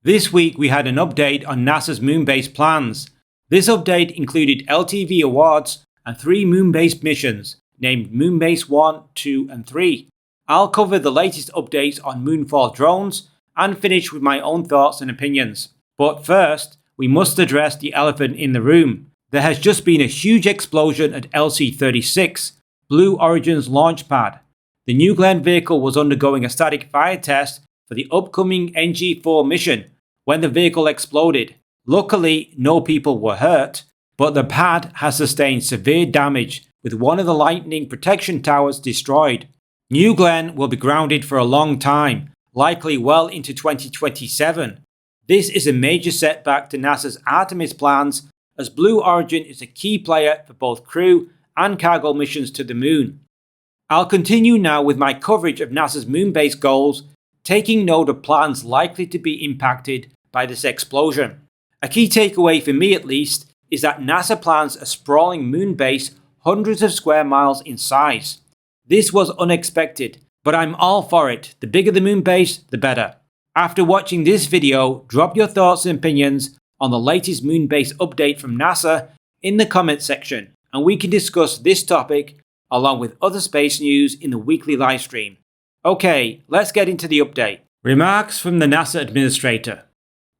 This week we had an update on NASA's moon-based plans. This update included LTV awards and 3 moon-based missions, named Moonbase 1, 2 and 3. I'll cover the latest updates on MoonFall drones and finish with my own thoughts and opinions. But first, we must address the elephant in the room. There has just been a huge explosion at LC-36, Blue Origin's launch pad. The New Glenn vehicle was undergoing a static fire test for the upcoming NG-4 mission when the vehicle exploded. Luckily, no people were hurt, but the pad has sustained severe damage with one of the lightning protection towers destroyed. New Glenn will be grounded for a long time, likely well into 2027. This is a major setback to NASA's Artemis plans, as Blue Origin is a key player for both crew and cargo missions to the moon. I'll continue now with my coverage of NASA's moon-based goals, taking note of plans likely to be impacted by this explosion. A key takeaway for me at least is that NASA plans a sprawling moon base hundreds of square miles in size. This was unexpected, but I'm all for it. The bigger the moon base, the better. After watching this video, drop your thoughts and opinions on the latest moon base update from NASA in the comments section, and we can discuss this topic along with other space news in the weekly livestream. Okay, let's get into the update. Remarks from the NASA administrator.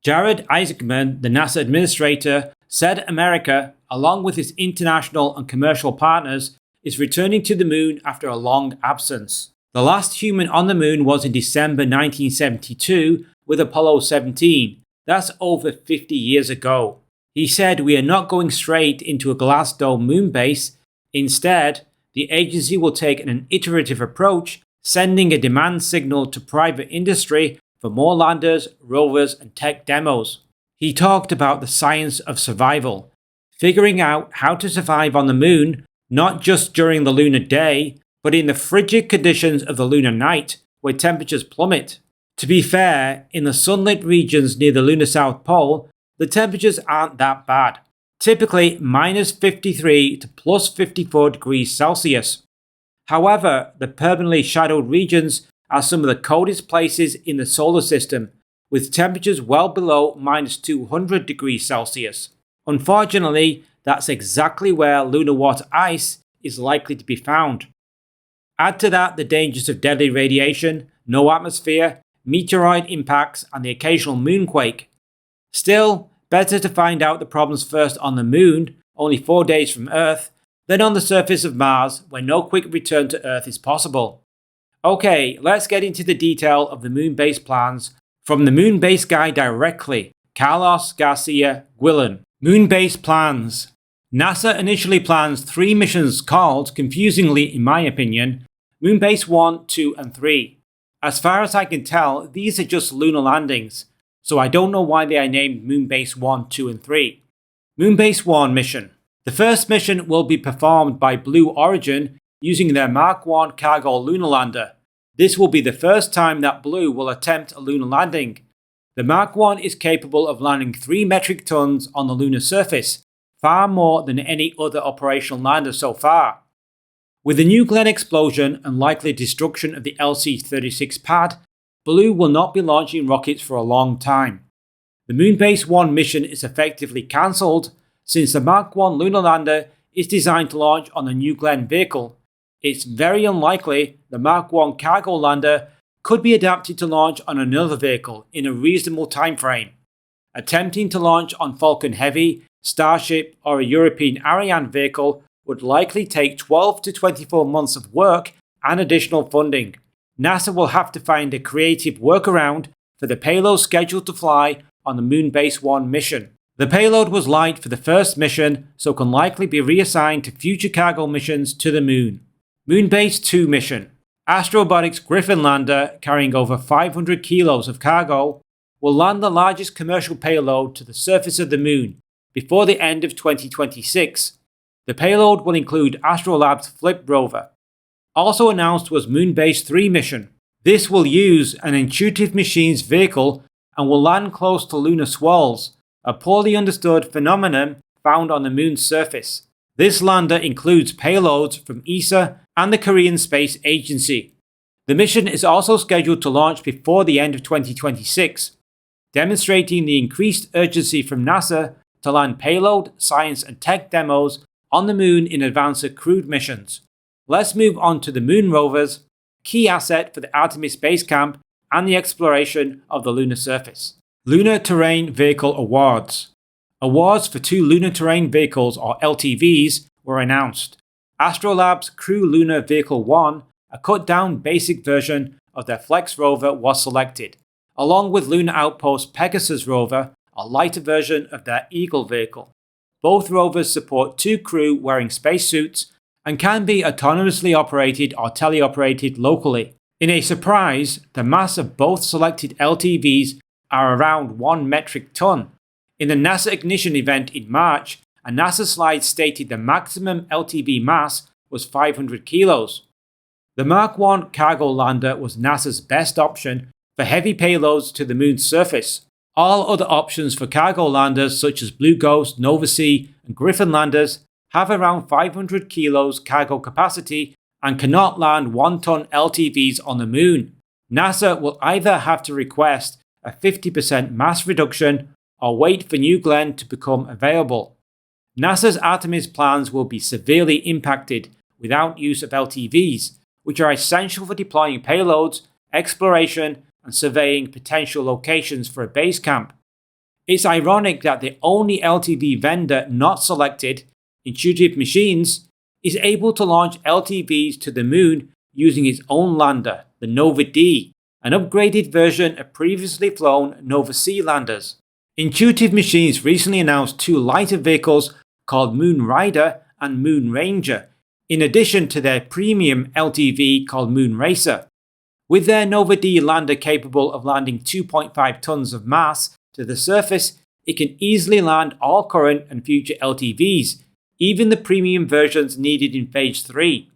Jared Isaacman, the NASA administrator, said America, along with its international and commercial partners, is returning to the moon after a long absence. The last human on the moon was in December 1972 with Apollo 17. That's over 50 years ago. He said, "We are not going straight into a glass dome moon base. Instead, the agency will take an iterative approach, sending a demand signal to private industry for more landers, rovers and tech demos." He talked about the science of survival, figuring out how to survive on the moon, not just during the lunar day, but in the frigid conditions of the lunar night, where temperatures plummet. To be fair, in the sunlit regions near the lunar south pole, the temperatures aren't that bad. Typically -53 to +54 degrees Celsius. However, the permanently shadowed regions are some of the coldest places in the solar system, with temperatures well below -200 degrees Celsius. Unfortunately, that's exactly where lunar water ice is likely to be found. Add to that the dangers of deadly radiation, no atmosphere, meteoroid impacts and the occasional moonquake. Still, better to find out the problems first on the moon, only 4 days from Earth, than on the surface of Mars, where no quick return to Earth is possible. Okay, let's get into the detail of the moon-based plans from the moon-based guy directly, Carlos Garcia Guillen. Moon-based plans. NASA initially plans 3 missions called, confusingly in my opinion, Moonbase 1, 2 and 3. As far as I can tell, these are just lunar landings, so I don't know why they are named Moonbase 1, 2 and 3. Moonbase 1 mission. The first mission will be performed by Blue Origin using their Mark 1 cargo lunar lander. This will be the first time that Blue will attempt a lunar landing. The Mark 1 is capable of landing 3 metric tons on the lunar surface, far more than any other operational lander so far. With the New Glenn explosion and likely destruction of the LC-36 pad, Blue will not be launching rockets for a long time. The Moonbase 1 mission is effectively cancelled since the Mark 1 lunar lander is designed to launch on the New Glenn vehicle. It's very unlikely the Mark 1 cargo lander could be adapted to launch on another vehicle in a reasonable time frame. Attempting to launch on Falcon Heavy, Starship or a European Ariane vehicle would likely take 12 to 24 months of work and additional funding. NASA will have to find a creative workaround for the payload scheduled to fly on the Moonbase 1 mission. The payload was light for the first mission, so can likely be reassigned to future cargo missions to the moon. Moonbase 2 mission. Astrobotics Griffin lander, carrying over 500 kilos of cargo, will land the largest commercial payload to the surface of the moon before the end of 2026. The payload will include Astrolab's Flip rover. Also announced was Moonbase 3 mission. This will use an Intuitive Machines vehicle and will land close to lunar swirls, a poorly understood phenomenon found on the moon's surface. This lander includes payloads from ESA and the Korean Space Agency. The mission is also scheduled to launch before the end of 2026. demonstrating the increased urgency from NASA to land payload, science and tech demos on the Moon in advance of crewed missions. Let's move on to the Moon rovers, key asset for the Artemis base camp and the exploration of the lunar surface. Lunar Terrain Vehicle Awards. Awards for 2 Lunar Terrain Vehicles, or LTVs, were announced. Astrolab's Crew Lunar Vehicle 1, a cut-down basic version of their Flex rover, was selected, along with Lunar Outpost Pegasus rover, a lighter version of their Eagle vehicle. Both rovers support 2 crew wearing spacesuits and can be autonomously operated or teleoperated locally. In a surprise, the mass of both selected LTVs are around 1 metric ton. In the NASA Ignition event in March, a NASA slide stated the maximum LTV mass was 500 kilos. The Mark 1 cargo lander was NASA's best option for heavy payloads to the Moon's surface. All other options for cargo landers such as Blue Ghost, Nova C and Griffin landers have around 500 kilos cargo capacity and cannot land 1-ton LTVs on the Moon. NASA will either have to request a 50% mass reduction or wait for New Glenn to become available. NASA's Artemis plans will be severely impacted without use of LTVs, which are essential for deploying payloads, exploration, and surveying potential locations for a base camp. It's ironic that the only LTV vendor not selected, Intuitive Machines, is able to launch LTVs to the Moon using its own lander, the Nova D, an upgraded version of previously flown Nova C landers. Intuitive Machines recently announced 2 lighter vehicles called Moon Rider and Moon Ranger, in addition to their premium LTV called Moon Racer. With their Nova D lander capable of landing 2.5 tons of mass to the surface, it can easily land all current and future LTVs, even the premium versions needed in Phase 3.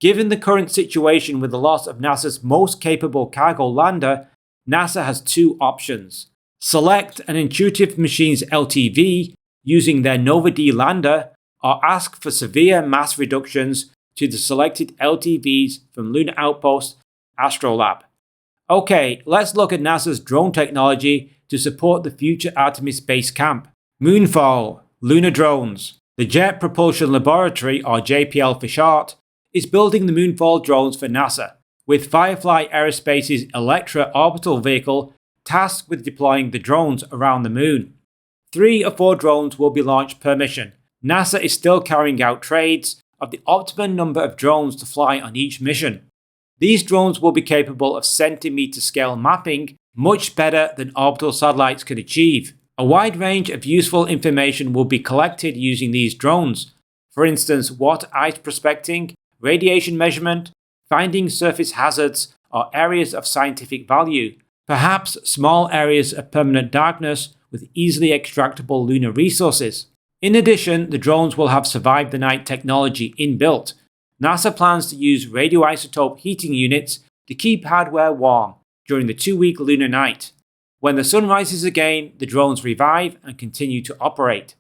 Given the current situation with the loss of NASA's most capable cargo lander, NASA has 2 options. Select an Intuitive Machines LTV using their Nova D lander, or ask for severe mass reductions to the selected LTVs from Lunar Outpost Astrolab. Okay, let's look at NASA's drone technology to support the future Artemis base camp. MoonFall, lunar drones. The Jet Propulsion Laboratory, or JPL for short, is building the MoonFall drones for NASA, with Firefly Aerospace's Electra orbital vehicle tasked with deploying the drones around the Moon. 3 or 4 drones will be launched per mission. NASA is still carrying out trades of the optimum number of drones to fly on each mission. These drones will be capable of centimeter scale mapping, much better than orbital satellites can achieve. A wide range of useful information will be collected using these drones. For instance, water ice prospecting, radiation measurement, finding surface hazards or areas of scientific value, perhaps small areas of permanent darkness with easily extractable lunar resources. In addition, the drones will have survive the night technology inbuilt. NASA plans to use radioisotope heating units to keep hardware warm during the 2-week lunar night. When the sun rises again, the drones revive and continue to operate.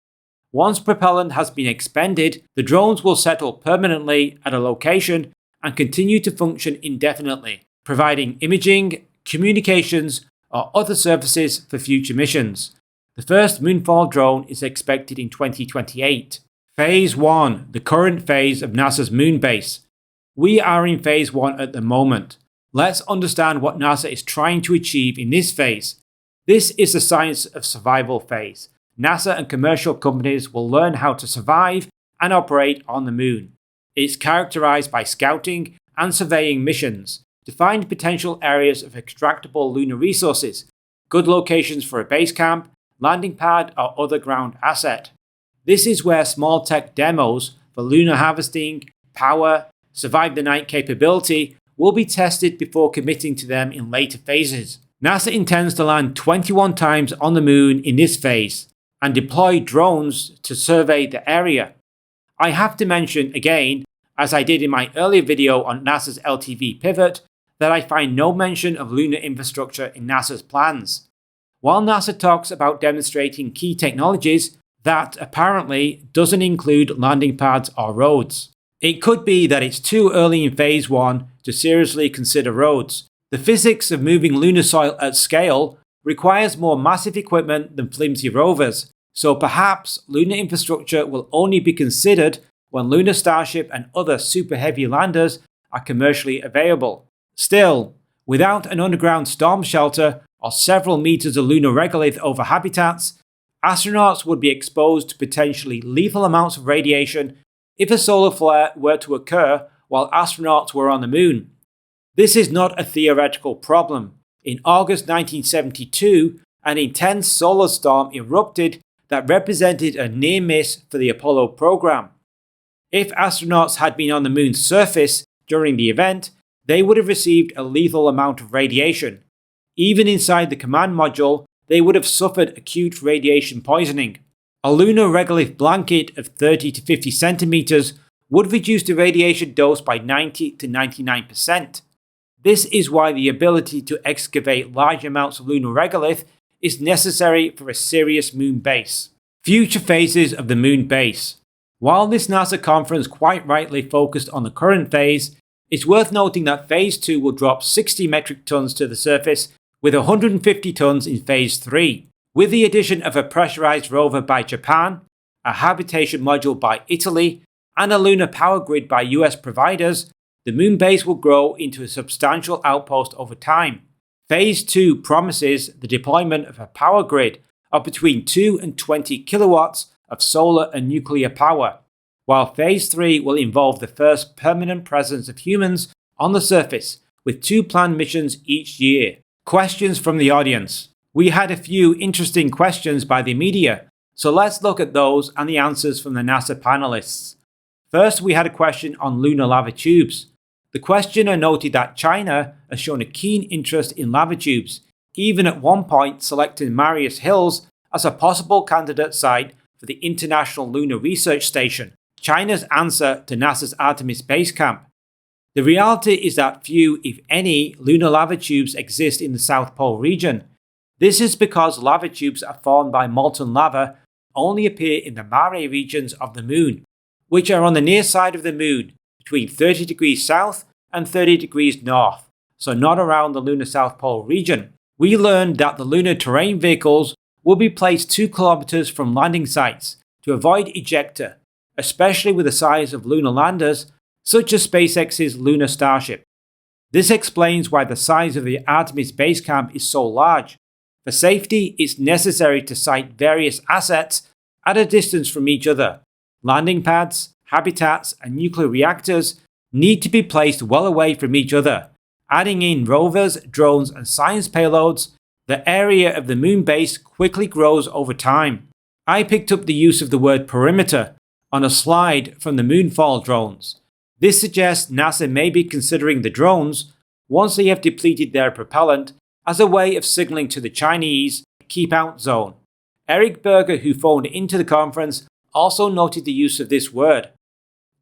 Once propellant has been expended, the drones will settle permanently at a location and continue to function indefinitely, providing imaging, communications, or other services for future missions. The first MoonFall drone is expected in 2028. Phase 1, the current phase of NASA's moon base. We are in Phase 1 at the moment. Let's understand what NASA is trying to achieve in this phase. This is the science of survival phase. NASA and commercial companies will learn how to survive and operate on the Moon. It's characterized by scouting and surveying missions to find potential areas of extractable lunar resources, good locations for a base camp, landing pad, or other ground asset. This is where small tech demos for lunar harvesting, power, survive the night capability will be tested before committing to them in later phases. NASA intends to land 21 times on the Moon in this phase and deploy drones to survey the area. I have to mention again, as I did in my earlier video on NASA's LTV pivot, that I find no mention of lunar infrastructure in NASA's plans. While NASA talks about demonstrating key technologies, that apparently doesn't include landing pads or roads. It could be that it's too early in Phase 1 to seriously consider roads. The physics of moving lunar soil at scale requires more massive equipment than flimsy rovers, so perhaps lunar infrastructure will only be considered when Lunar Starship and other super heavy landers are commercially available. Still, without an underground storm shelter or several meters of lunar regolith over habitats, astronauts would be exposed to potentially lethal amounts of radiation if a solar flare were to occur while astronauts were on the moon. This is not a theoretical problem. In August 1972, an intense solar storm erupted that represented a near miss for the Apollo program. If astronauts had been on the moon's surface during the event, they would have received a lethal amount of radiation. Even inside the command module, they would have suffered acute radiation poisoning. A lunar regolith blanket of 30 to 50 centimeters would reduce the radiation dose by 90 to 99%. This is why the ability to excavate large amounts of lunar regolith is necessary for a serious moon base. Future phases of the moon base. While this NASA conference quite rightly focused on the current phase, it's worth noting that Phase 2 will drop 60 metric tons to the surface, with 150 tons in Phase 3. With the addition of a pressurized rover by Japan, a habitation module by Italy, and a lunar power grid by US providers, the moon base will grow into a substantial outpost over time. Phase 2 promises the deployment of a power grid of between 2 and 20 kilowatts of solar and nuclear power, while Phase 3 will involve the first permanent presence of humans on the surface, with 2 planned missions each year. Questions from the audience. We had a few interesting questions by the media, so let's look at those and the answers from the NASA panelists. First, we had a question on lunar lava tubes. The questioner noted that China has shown a keen interest in lava tubes, even at one point selecting Marius Hills as a possible candidate site for the International Lunar Research Station, China's answer to NASA's Artemis base camp. The reality is that few, if any, lunar lava tubes exist in the South Pole region. This is because lava tubes are formed by molten lava only appear in the mare regions of the Moon, which are on the near side of the Moon, between 30 degrees south and 30 degrees north, so not around the lunar South Pole region. We learned that the lunar terrain vehicles will be placed 2 kilometers from landing sites to avoid ejecta, especially with the size of lunar landers such as SpaceX's Lunar Starship. This explains why the size of the Artemis base camp is so large. For safety, it's necessary to site various assets at a distance from each other. Landing pads, habitats, and nuclear reactors need to be placed well away from each other. Adding in rovers, drones, and science payloads, the area of the moon base quickly grows over time. I picked up the use of the word perimeter on a slide from the MoonFall drones. This suggests NASA may be considering the drones, once they have depleted their propellant, as a way of signaling to the Chinese a keep out zone. Eric Berger, who phoned into the conference, also noted the use of this word.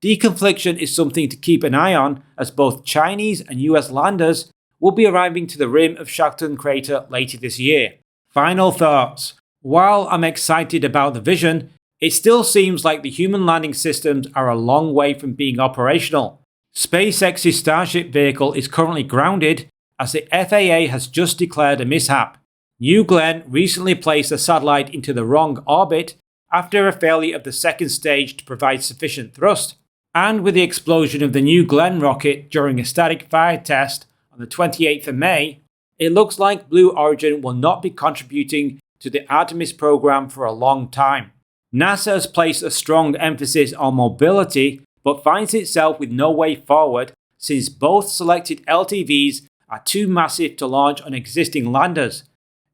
Deconfliction is something to keep an eye on, as both Chinese and US landers will be arriving to the rim of Shackleton Crater later this year. Final thoughts. While I'm excited about the vision, it still seems like the human landing systems are a long way from being operational. SpaceX's Starship vehicle is currently grounded as the FAA has just declared a mishap. New Glenn recently placed a satellite into the wrong orbit after a failure of the second stage to provide sufficient thrust. And with the explosion of the New Glenn rocket during a static fire test on the 28th of May, it looks like Blue Origin will not be contributing to the Artemis program for a long time. NASA has placed a strong emphasis on mobility, but finds itself with no way forward since both selected LTVs are too massive to launch on existing landers,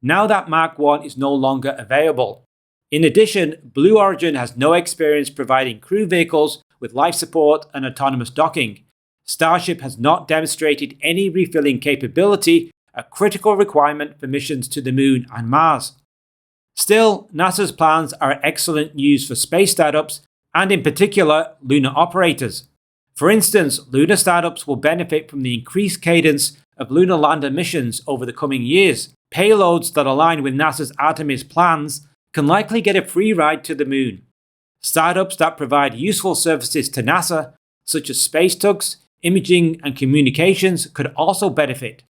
now that Mark 1 is no longer available. In addition, Blue Origin has no experience providing crew vehicles with life support and autonomous docking. Starship has not demonstrated any refilling capability, a critical requirement for missions to the Moon and Mars. Still, NASA's plans are excellent news for space startups and in particular lunar operators. For instance, lunar startups will benefit from the increased cadence of lunar lander missions over the coming years. Payloads that align with NASA's Artemis plans can likely get a free ride to the Moon. Startups that provide useful services to NASA, such as space tugs, imaging, and communications, could also benefit.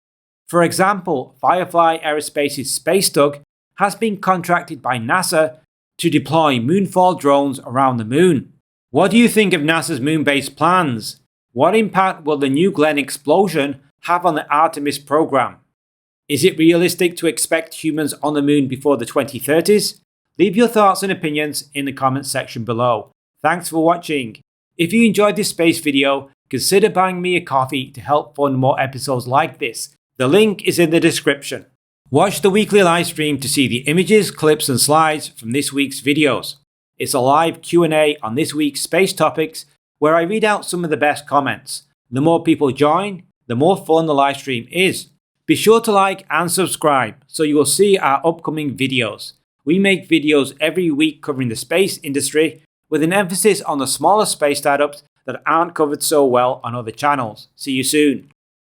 For example, Firefly Aerospace's Space Tug has been contracted by NASA to deploy MoonFall drones around the moon. What do you think of NASA's moon-based plans? What impact will the New Glenn explosion have on the Artemis program? Is it realistic to expect humans on the moon before the 2030s? Leave your thoughts and opinions in the comments section below. Thanks for watching. If you enjoyed this space video, consider buying me a coffee to help fund more episodes like this. The link is in the description. Watch the weekly live stream to see the images, clips and slides from this week's videos. It's a live Q&A on this week's space topics where I read out some of the best comments. The more people join, the more fun the live stream is. Be sure to like and subscribe so you will see our upcoming videos. We make videos every week covering the space industry with an emphasis on the smaller space startups that aren't covered so well on other channels. See you soon.